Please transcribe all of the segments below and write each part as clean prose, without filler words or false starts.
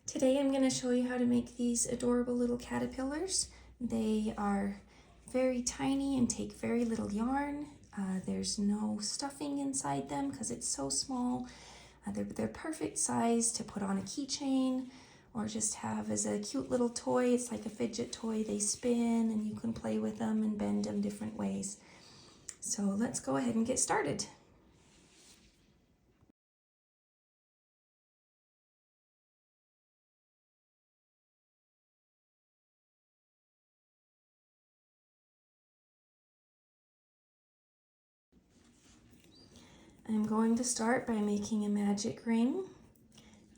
Today I'm going to show you how to make these adorable little caterpillars. They are very tiny and take very little yarn. There's no stuffing inside them because it's so small. They're perfect size to put on a keychain or just have as a cute little toy. It's like a fidget toy. They spin and you can play with them and bend them different ways. So let's go ahead and get started. I'm going to start by making a magic ring,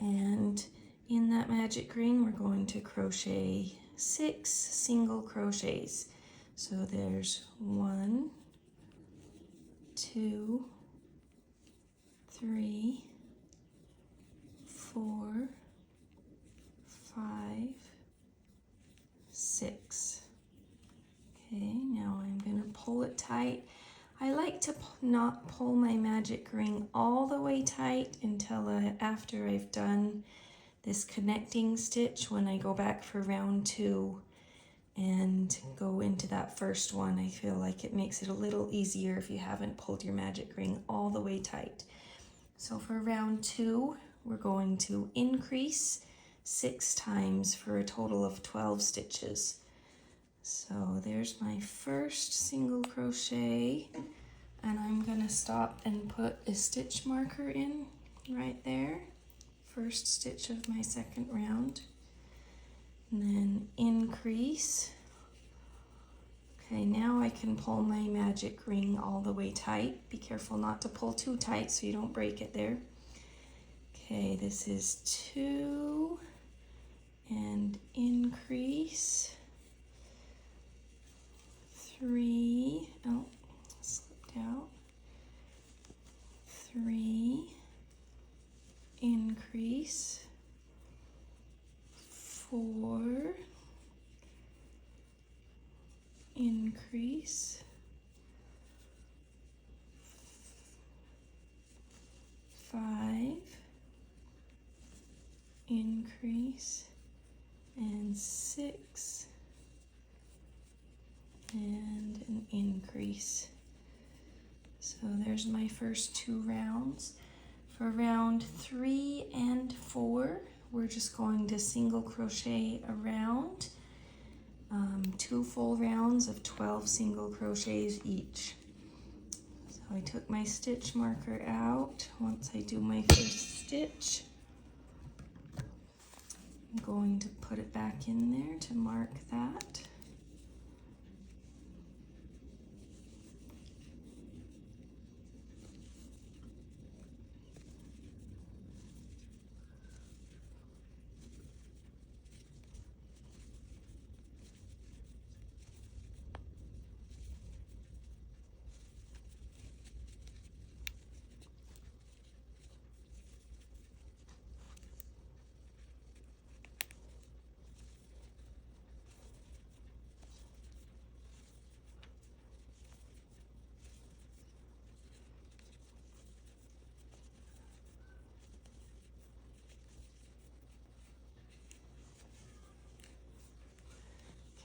and in that magic ring we're going to crochet 6 single crochets. So there's 1, 2, 3, 4, 5, 6. Okay, now I'm going to pull it tight. I like to not pull my magic ring all the way tight until after I've done this connecting stitch, when I go back for round 2 and go into that first one. I feel like it makes it a little easier if you haven't pulled your magic ring all the way tight. So for round 2, we're going to increase 6 times for a total of 12 stitches. So there's my first single crochet, and I'm gonna stop and put a stitch marker in right there. First stitch of my second round, and then increase. Okay, now I can pull my magic ring all the way tight. Be careful not to pull too tight so you don't break it there. Okay, this is 2 and increase. 3, oh, slipped out. 3, increase. 4, increase. 5, increase, and 6, and an increase. So there's my first 2 rounds. For round 3 and 4, we're just going to single crochet around, 2 full rounds of 12 single crochets each. So I took my stitch marker out. Once I do my first stitch, I'm going to put it back in there to mark that.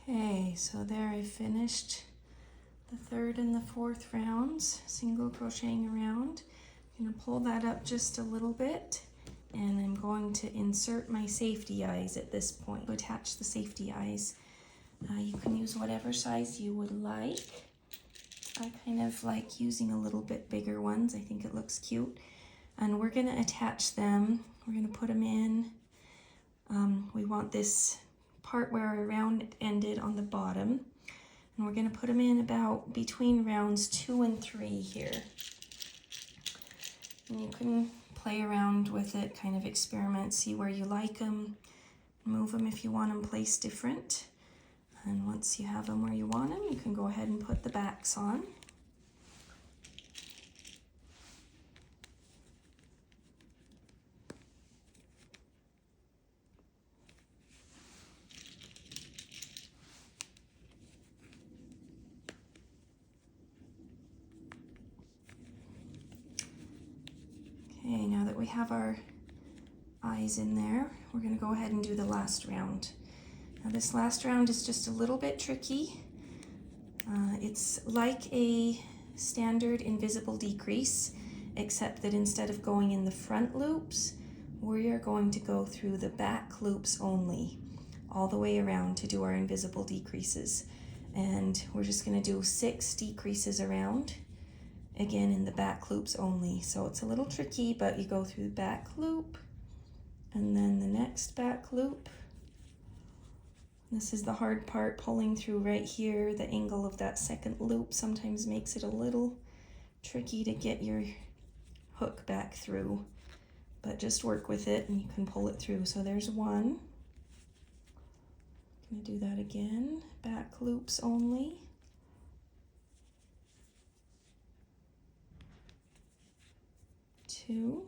Okay, so there I finished the 3rd and the 4th rounds, single crocheting around. I'm going to pull that up just a little bit, and I'm going to insert my safety eyes at this point to attach the safety eyes. You can use whatever size you would like. I kind of like using a little bit bigger ones. I think it looks cute. And we're going to attach them. We're going to put them in. We want this part where our round ended on the bottom, and we're going to put them in about between rounds 2 and 3 here. And you can play around with it, kind of experiment, see where you like them, move them if you want them placed different. And once you have them where you want them, you can go ahead and put the backs on. Okay, now that we have our eyes in there. We're going to go ahead and do the last round. Now this last round is just a little bit tricky. It's like a standard invisible decrease, except that instead of going in the front loops, we are going to go through the back loops only, all the way around to do our invisible decreases. And we're just going to do 6 decreases around, again in the back loops only. So it's a little tricky, but you go through the back loop and then the next back loop. This is the hard part, pulling through right here. The angle of that second loop sometimes makes it a little tricky to get your hook back through, but just work with it and you can pull it through. So there's one. I'm going to do that again, back loops only. 2.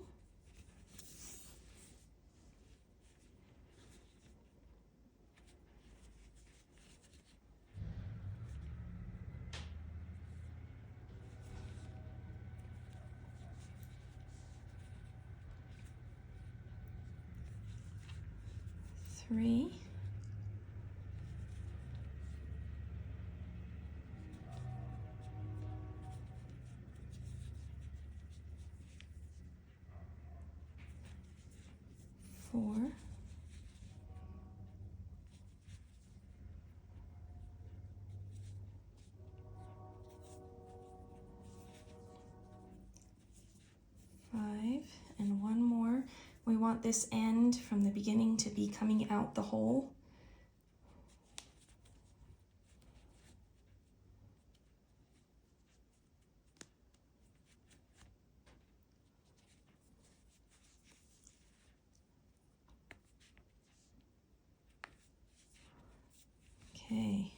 3. 4. 5, and one more. We want this end from the beginning to be coming out the hole. Okay,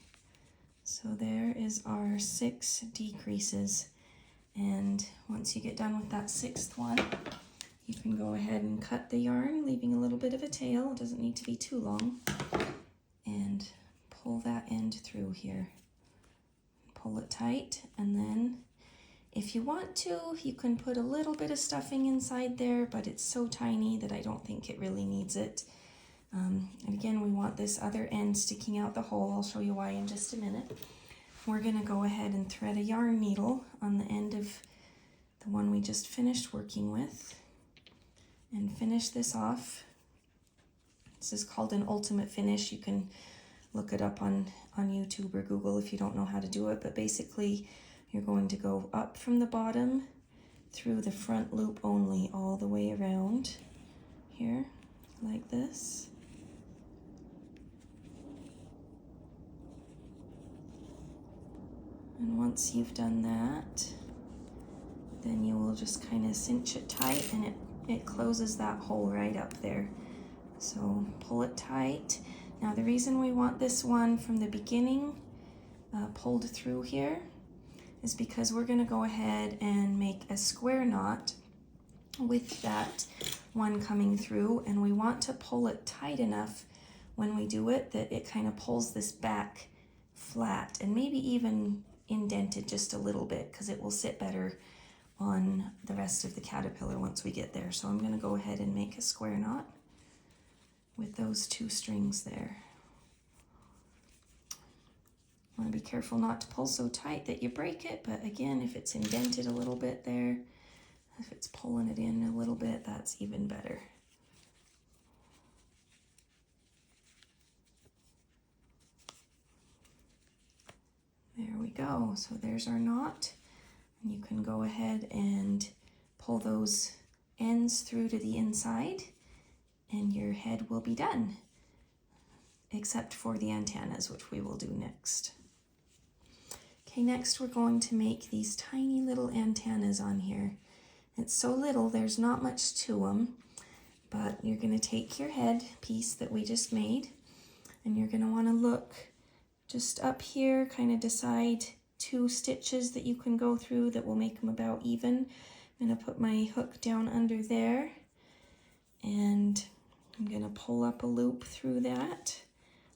so there is our 6 decreases. And once you get done with that 6th one, you can go ahead and cut the yarn, leaving a little bit of a tail. It doesn't need to be too long. And pull that end through here. Pull it tight, and then if you want to, you can put a little bit of stuffing inside there, but it's so tiny that I don't think it really needs it. And again, we want this other end sticking out the hole. I'll show you why in just a minute. We're going to go ahead and thread a yarn needle on the end of the one we just finished working with and finish this off. This is called an ultimate finish. You can look it up on YouTube or Google if you don't know how to do it, but basically you're going to go up from the bottom through the front loop only all the way around here like this. And once you've done that, then you will just kind of cinch it tight, and it closes that hole right up there. So pull it tight. Now the reason we want this one from the beginning pulled through here is because we're going to go ahead and make a square knot with that one coming through, and we want to pull it tight enough when we do it that it kind of pulls this back flat and maybe even indented just a little bit, because it will sit better on the rest of the caterpillar once we get there. So I'm going to go ahead and make a square knot with those 2 strings there. Want to be careful not to pull so tight that you break it, but again, if it's indented a little bit there, if it's pulling it in a little bit, that's even better. There we go. So there's our knot. And you can go ahead and pull those ends through to the inside, and your head will be done, except for the antennas, which we will do next. Okay, next we're going to make these tiny little antennas on here. It's so little, there's not much to them, but you're going to take your head piece that we just made, and you're going to want to look just up here, kind of decide 2 stitches that you can go through that will make them about even. I'm going to put my hook down under there, and I'm going to pull up a loop through that,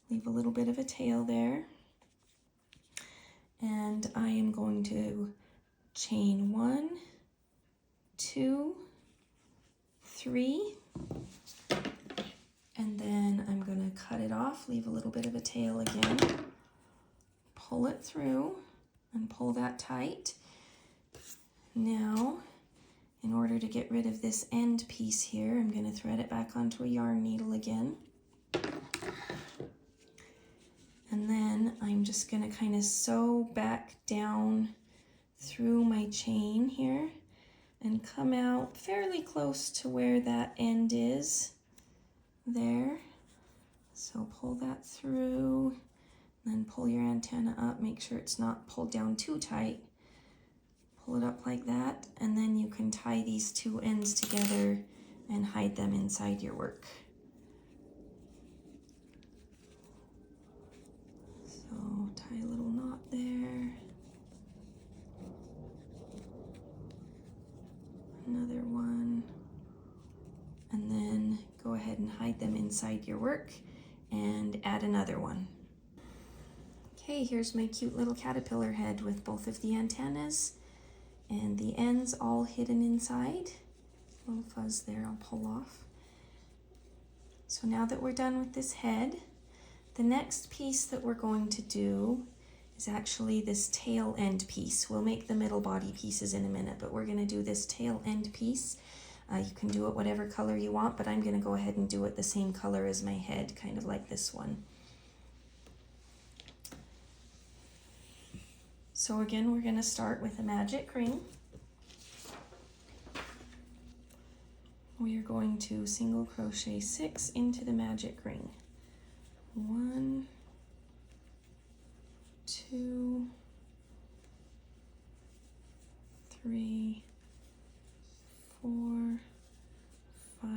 leave a little bit of a tail there, and I am going to chain 1, 2, 3, And then I'm going to cut it off, leave a little bit of a tail again, pull it through and pull that tight. Now, in order to get rid of this end piece here, I'm going to thread it back onto a yarn needle again. And then I'm just going to kind of sew back down through my chain here and come out fairly close to where that end is. There. So pull that through, then pull your antenna up, make sure it's not pulled down too tight. Pull it up like that, and then you can tie these two ends together and hide them inside your work. So tie a little knot there. Another one. And then go ahead and hide them inside your work and add another one. Okay, here's my cute little caterpillar head with both of the antennas and the ends all hidden inside. A little fuzz there I'll pull off. So now that we're done with this head, the next piece that we're going to do is actually this tail end piece. We'll make the middle body pieces in a minute, but we're going to do this tail end piece. You can do it whatever color you want, but I'm going to go ahead and do it the same color as my head, kind of like this one. So again, we're going to start with a magic ring. We are going to single crochet 6 into the magic ring. 1, 2, 3, 4, 5,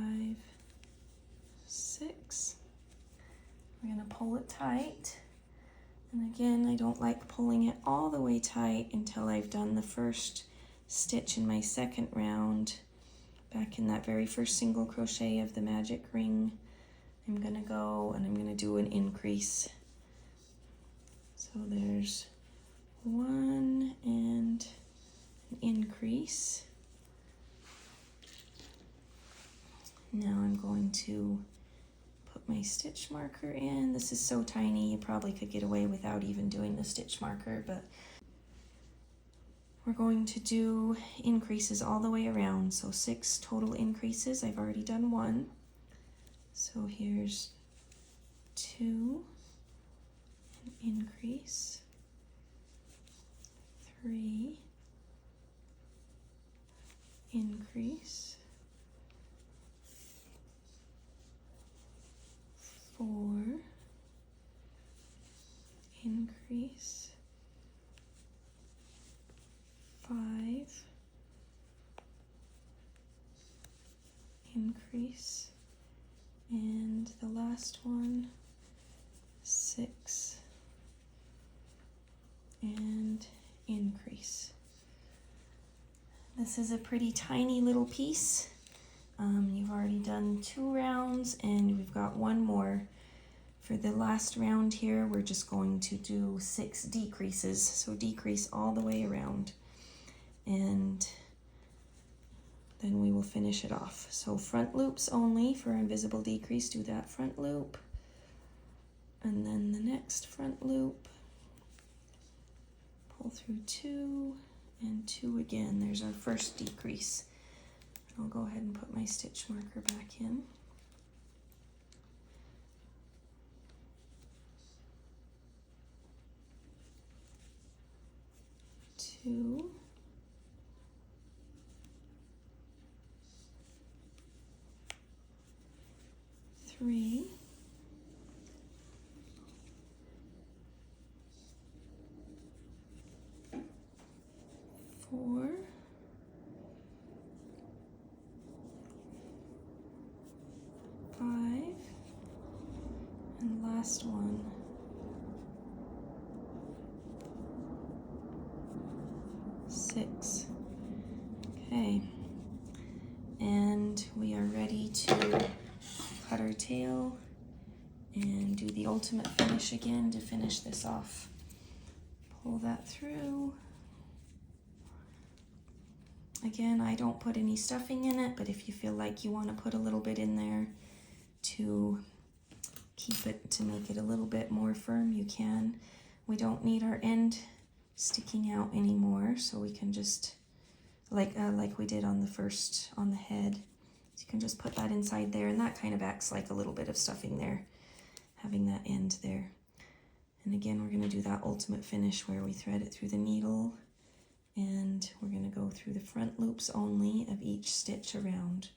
6. We're going to pull it tight. And again, I don't like pulling it all the way tight until I've done the first stitch in my second round. Back in that very first single crochet of the magic ring, I'm going to go and I'm going to do an increase. So there's 1 and an increase. Now I'm going to put my stitch marker in. This is so tiny, you probably could get away without even doing the stitch marker, but we're going to do increases all the way around. So 6 total increases. I've already done 1. So here's 2, an increase, 3, increase, 4, increase, 5, increase, and the last one, 6, and increase. This is a pretty tiny little piece. You've already done 2 rounds and we've got 1 more. For the last round here, we're just going to do 6 decreases. So decrease all the way around. And then we will finish it off. So front loops only for invisible decrease, do that front loop. And then the next front loop, pull through 2 and 2 again. There's our first decrease. I'll go ahead and put my stitch marker back in. 2, 3, 4, 5, and last one. 6. Okay, and we are ready to cut our tail and do the ultimate finish again to finish this off. Pull that through. Again, I don't put any stuffing in it, but if you feel like you want to put a little bit in there, to keep it, to make it a little bit more firm, you can. We don't need our end sticking out anymore, so we can just, like we did on the first, on the head. So you can just put that inside there, and that kind of acts like a little bit of stuffing there, having that end there. And again, we're gonna do that ultimate finish where we thread it through the needle, and we're gonna go through the front loops only of each stitch around.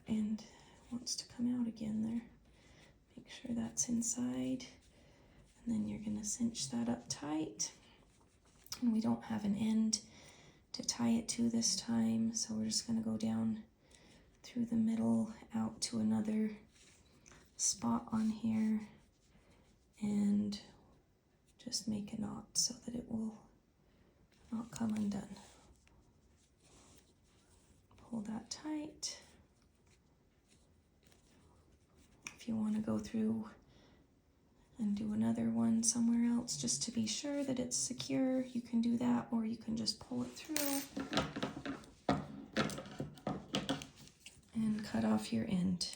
And wants to come out again there. Make sure that's inside. And then you're going to cinch that up tight. And we don't have an end to tie it to this time, so we're just going to go down through the middle out to another spot on here and just make a knot so that it will not come undone. Pull that tight. If you want to go through and do another one somewhere else just to be sure that it's secure, you can do that, or you can just pull it through and cut off your end.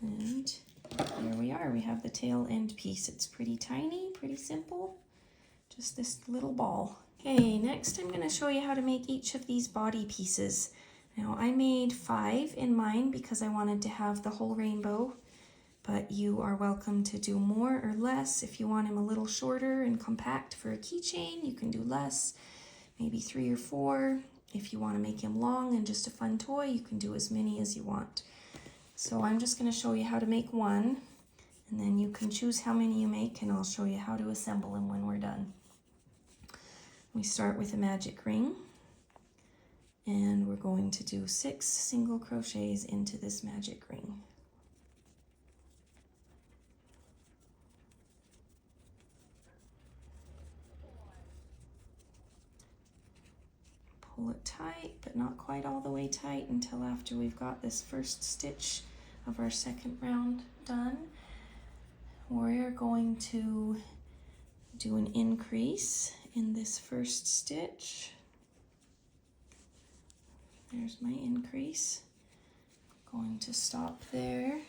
And there we are, we have the tail end piece. It's pretty tiny, pretty simple, just this little ball. Okay, next I'm going to show you how to make each of these body pieces. Now I made 5 in mine because I wanted to have the whole rainbow, but you are welcome to do more or less. If you want him a little shorter and compact for a keychain, you can do less, maybe 3 or 4. If you want to make him long and just a fun toy, you can do as many as you want. So I'm just going to show you how to make one, and then you can choose how many you make, and I'll show you how to assemble them when we're done. We start with a magic ring. And we're going to do 6 single crochets into this magic ring. Pull it tight, but not quite all the way tight until after we've got this first stitch of our second round done. We're going to do an increase in this first stitch. There's my increase. I'm going to stop there,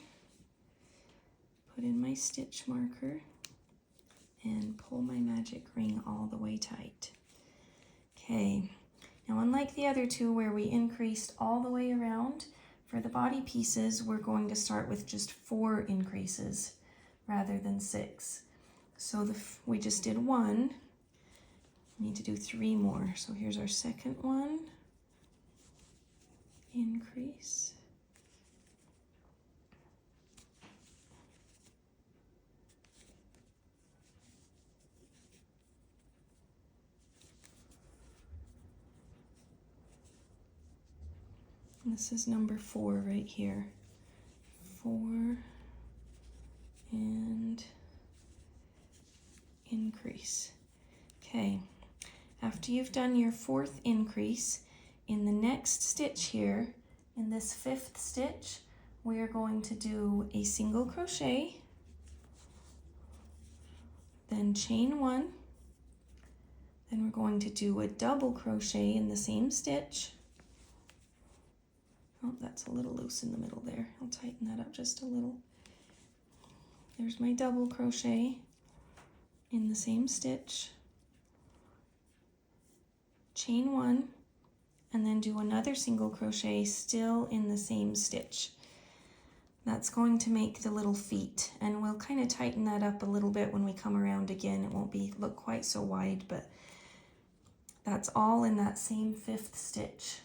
put in my stitch marker, and pull my magic ring all the way tight. Okay, now unlike the other two where we increased all the way around, for the body pieces we're going to start with just 4 increases rather than 6. So we just did 1, we need to do 3 more. So here's our second one. Increase. And this is number 4 right here. 4 and increase. Okay, after you've done your 4th increase, in the next stitch here, in this 5th stitch, we are going to do a single crochet, then chain 1, then we're going to do a double crochet in the same stitch. Oh, that's a little loose in the middle there. I'll tighten that up just a little. There's my double crochet in the same stitch, chain 1, and then do another single crochet still in the same stitch. That's going to make the little feet, and we'll kind of tighten that up a little bit when we come around again. It won't look quite so wide, but that's all in that same 5th stitch.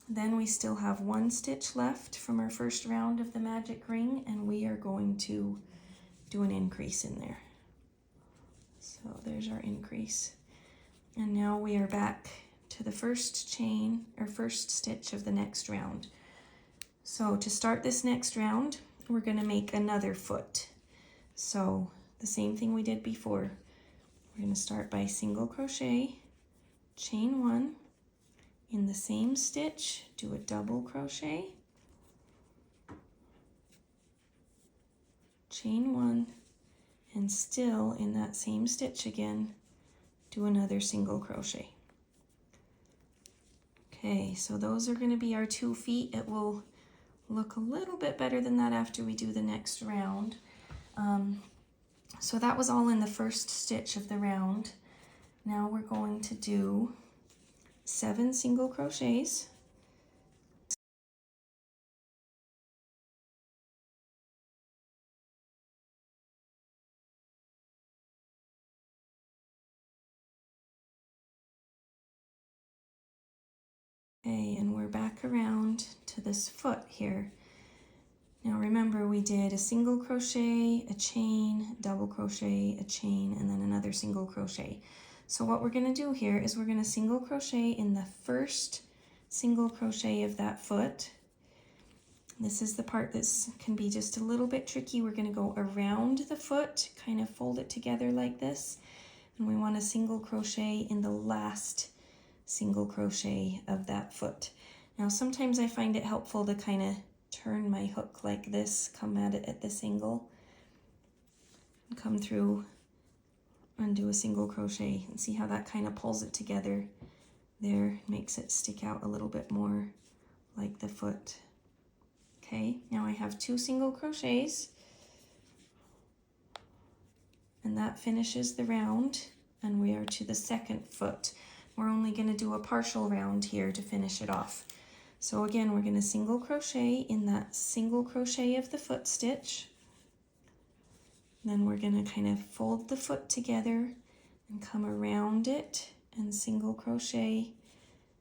Then we still have 1 stitch left from our first round of the magic ring, and we are going to do an increase in there. So there's our increase. And now we are back to the first chain or first stitch of the next round. So to start this next round, we're going to make another foot. So the same thing we did before. We're going to start by single crochet, chain 1, in the same stitch, do a double crochet, chain one, and still in that same stitch again, do another single crochet. Okay, so those are going to be our 2 feet. It will look a little bit better than that after we do the next round. So that was all in the first stitch of the round. Now we're going to do 7 single crochets. Okay, and we're back around to this foot here. Now remember, we did a single crochet, a chain, double crochet, a chain, and then another single crochet. So what we're going to do here is we're going to single crochet in the first single crochet of that foot. This is the part that can be just a little bit tricky. We're going to go around the foot, kind of fold it together like this, and we want to single crochet in the last single crochet of that foot. Now sometimes I find it helpful to kind of turn my hook like this, come at it at this angle, and come through and do a single crochet, and see how that kind of pulls it together there, makes it stick out a little bit more like the foot. Okay, now I have 2 single crochets, and that finishes the round, and we are to the second foot. We're only going to do a partial round here to finish it off. So again, we're going to single crochet in that single crochet of the foot stitch. Then we're going to kind of fold the foot together and come around it and single crochet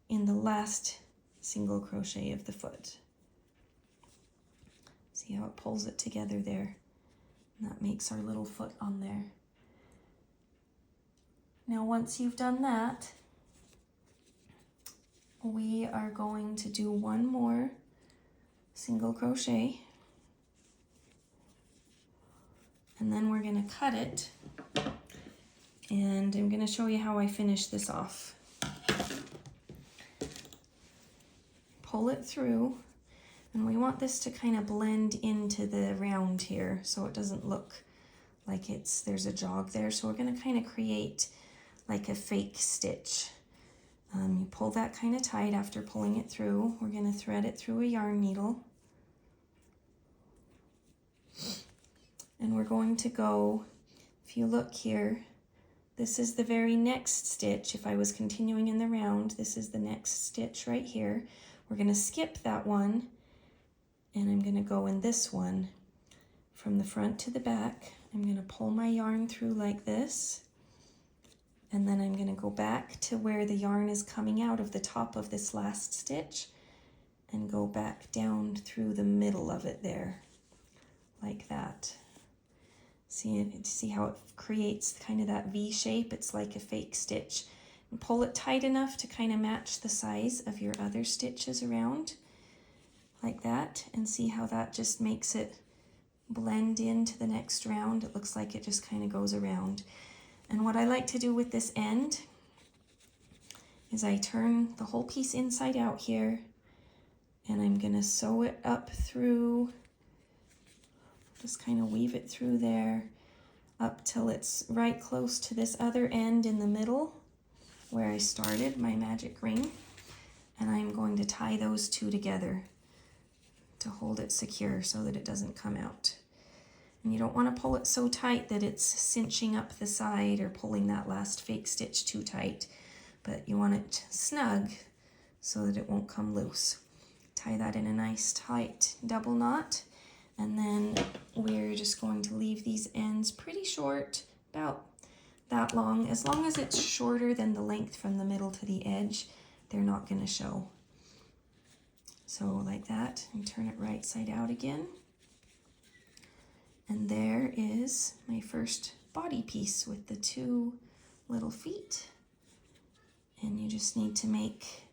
in the last single crochet of the foot. See how it pulls it together there? And that makes our little foot on there. Now once you've done that, we are going to do 1 more single crochet, and then we're going to cut it, and I'm going to show you how I finish this off. Pull it through, and we want this to kind of blend into the round here so it doesn't look like there's a jog there. So we're going to kind of create like a fake stitch. You pull that kind of tight after pulling it through. We're going to thread it through a yarn needle. And we're going to go, if you look here, this is the very next stitch. If I was continuing in the round, this is the next stitch right here. We're going to skip that one, and I'm going to go in this one from the front to the back. I'm going to pull my yarn through like this. And then I'm going to go back to where the yarn is coming out of the top of this last stitch and go back down through the middle of it there, like that. See how it creates kind of that V shape? It's like a fake stitch. And pull it tight enough to kind of match the size of your other stitches around, like that. And see how that just makes it blend into the next round. It looks like it just kind of goes around. And what I like to do with this end is I turn the whole piece inside out here, and I'm going to sew it up through, just kind of weave it through there up till it's right close to this other end in the middle where I started my magic ring. And I'm going to tie those 2 together to hold it secure so that it doesn't come out. And you don't want to pull it so tight that it's cinching up the side or pulling that last fake stitch too tight, but you want it snug so that it won't come loose. Tie that in a nice tight double knot, and then we're just going to leave these ends pretty short, about that long. As long as it's shorter than the length from the middle to the edge, they're not going to show. So like that, and turn it right side out again. And there is my first body piece with the 2 little feet. And you just need to make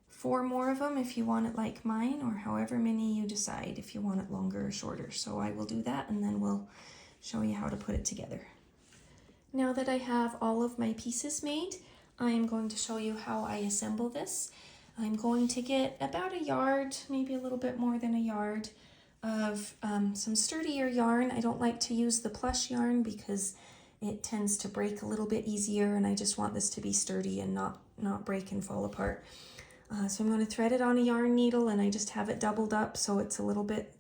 4 more of them if you want it like mine, or however many you decide if you want it longer or shorter. So I will do that, and then we'll show you how to put it together. Now that I have all of my pieces made, I am going to show you how I assemble this. I'm going to get about a yard, maybe a little bit more than a yard of some sturdier yarn. I don't like to use the plush yarn because it tends to break a little bit easier, and I just want this to be sturdy and not break and fall apart. So I'm going to thread it on a yarn needle, and I just have it doubled up so it's a little bit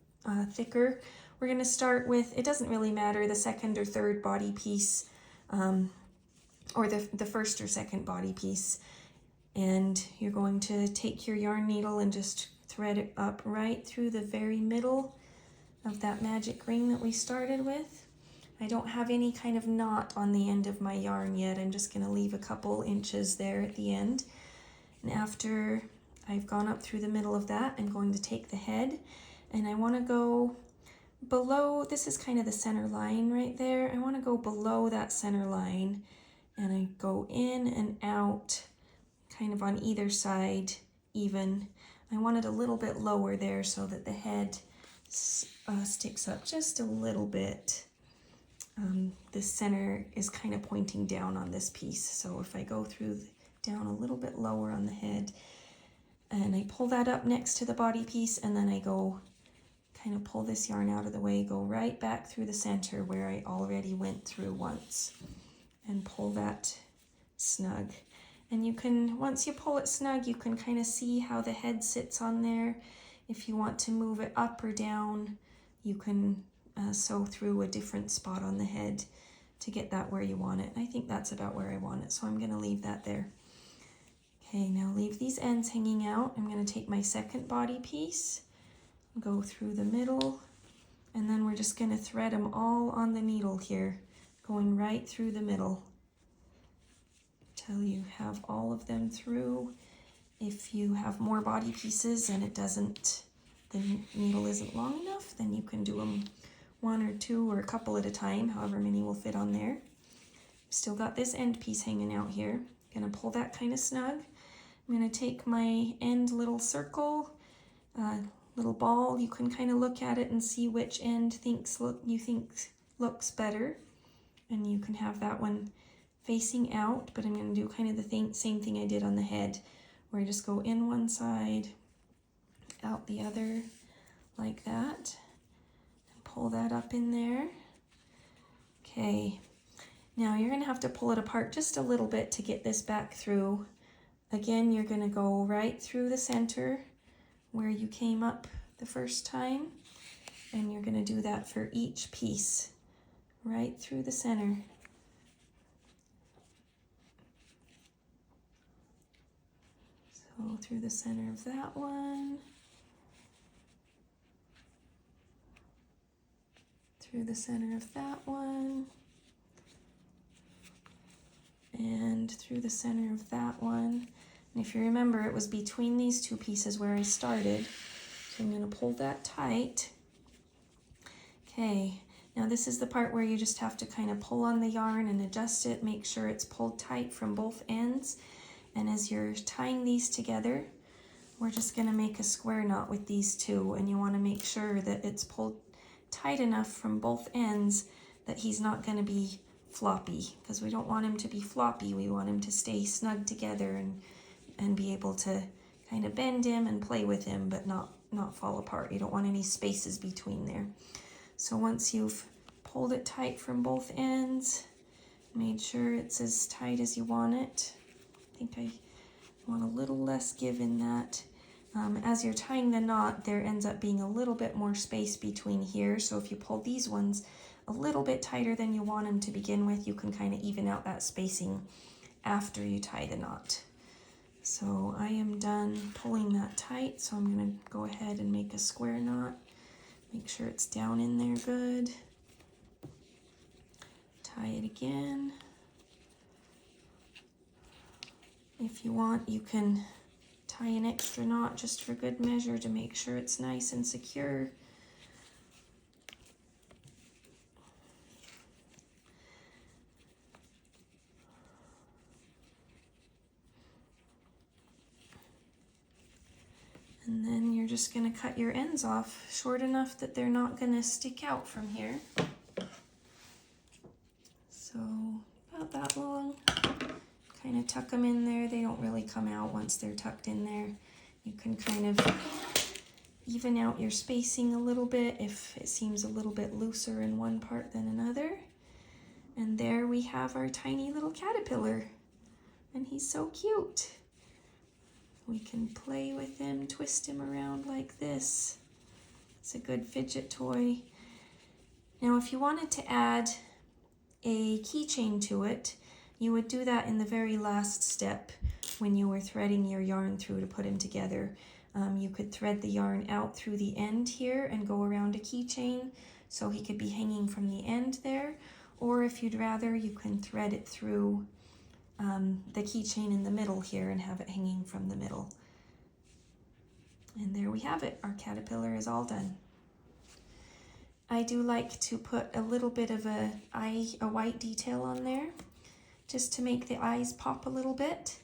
thicker. We're going to start with, it doesn't really matter, the second or third body piece, or the first or second body piece. And you're going to take your yarn needle and just thread it up right through the very middle of that magic ring that we started with. I don't have any kind of knot on the end of my yarn yet. I'm just going to leave a couple inches there at the end. And after I've gone up through the middle of that, I'm going to take the head, and I want to go below, this is kind of the center line right there. I want to go below that center line, and I go in and out kind of on either side even. I want it a little bit lower there so that the head sticks up just a little bit. The center is kind of pointing down on this piece, so if I go through down a little bit lower on the head, and I pull that up next to the body piece, and then I go kind of pull this yarn out of the way, go right back through the center where I already went through once, and pull that snug. And you can, once you pull it snug, you can kind of see how the head sits on there. If you want to move it up or down, you can sew through a different spot on the head to get that where you want it. I think that's about where I want it, so I'm going to leave that there. Okay, now leave these ends hanging out. I'm going to take my second body piece, go through the middle, and then we're just going to thread them all on the needle here, going right through the middle till you have all of them through. If you have more body pieces and the needle isn't long enough, then you can do them one or two or a couple at a time, however many will fit on there. Still got this end piece hanging out here. Gonna pull that kind of snug. I'm gonna take my end little circle, little ball. You can kind of look at it and see which end you think looks better, and you can have that one facing out, but I'm going to do kind of the same thing I did on the head, where I just go in one side, out the other, like that, and pull that up in there. Okay, now you're going to have to pull it apart just a little bit to get this back through. Again, you're going to go right through the center where you came up the first time, and you're going to do that for each piece, right through the center. So through the center of that one, through the center of that one, and through the center of that one. And if you remember, it was between these two pieces where I started. So I'm going to pull that tight. Okay, now this is the part where you just have to kind of pull on the yarn and adjust it, make sure it's pulled tight from both ends. And as you're tying these together, we're just going to make a square knot with these two, and you want to make sure that it's pulled tight enough from both ends that he's not going to be floppy, because we don't want him to be floppy. We want him to stay snug together and be able to kind of bend him and play with him, but not fall apart. You don't want any spaces between there. So once you've pulled it tight from both ends, made sure it's as tight as you want it. I think I want a little less give in that. As you're tying the knot, there ends up being a little bit more space between here. So if you pull these ones a little bit tighter than you want them to begin with, you can kind of even out that spacing after you tie the knot. So I am done pulling that tight, so I'm going to go ahead and make a square knot. Make sure it's down in there good. Tie it again. If you want, you can tie an extra knot just for good measure to make sure it's nice and secure. And then you're just going to cut your ends off short enough that they're not going to stick out from here. So about that long. Kind of tuck them in there. They don't really come out once they're tucked in there. You can kind of even out your spacing a little bit if it seems a little bit looser in one part than another. And there we have our tiny little caterpillar. And he's so cute. We can play with him, twist him around like this. It's a good fidget toy. Now if you wanted to add a keychain to it, you would do that in the very last step when you were threading your yarn through to put him together. You could thread the yarn out through the end here and go around a keychain so he could be hanging from the end there. Or if you'd rather, you can thread it through the keychain in the middle here and have it hanging from the middle. And there we have it. Our caterpillar is all done. I do like to put a little bit of a white detail on there just to make the eyes pop a little bit.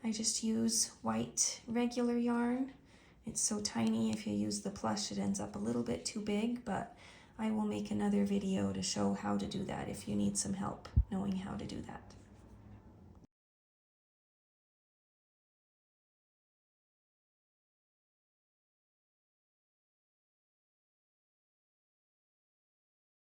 I just use white regular yarn. It's so tiny, if you use the plush it ends up a little bit too big, but I will make another video to show how to do that if you need some help knowing how to do that.